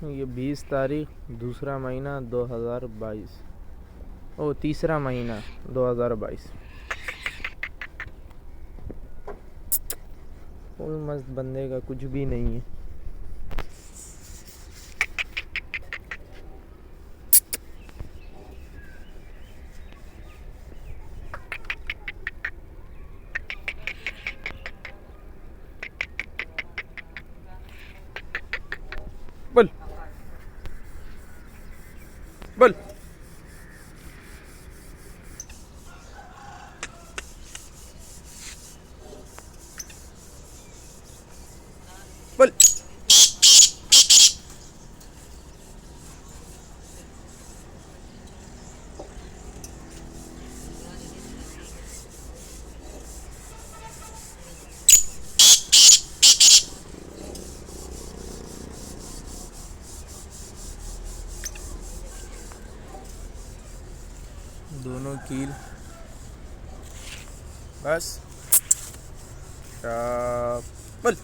ये 20 तारीख दूसरा महीना 2022। ओ तीसरा महीना 2022। कोई मस्त बंदे का कुछ भी नहीं है। बोल बोल। बोल। दोनों कील बस। बोल।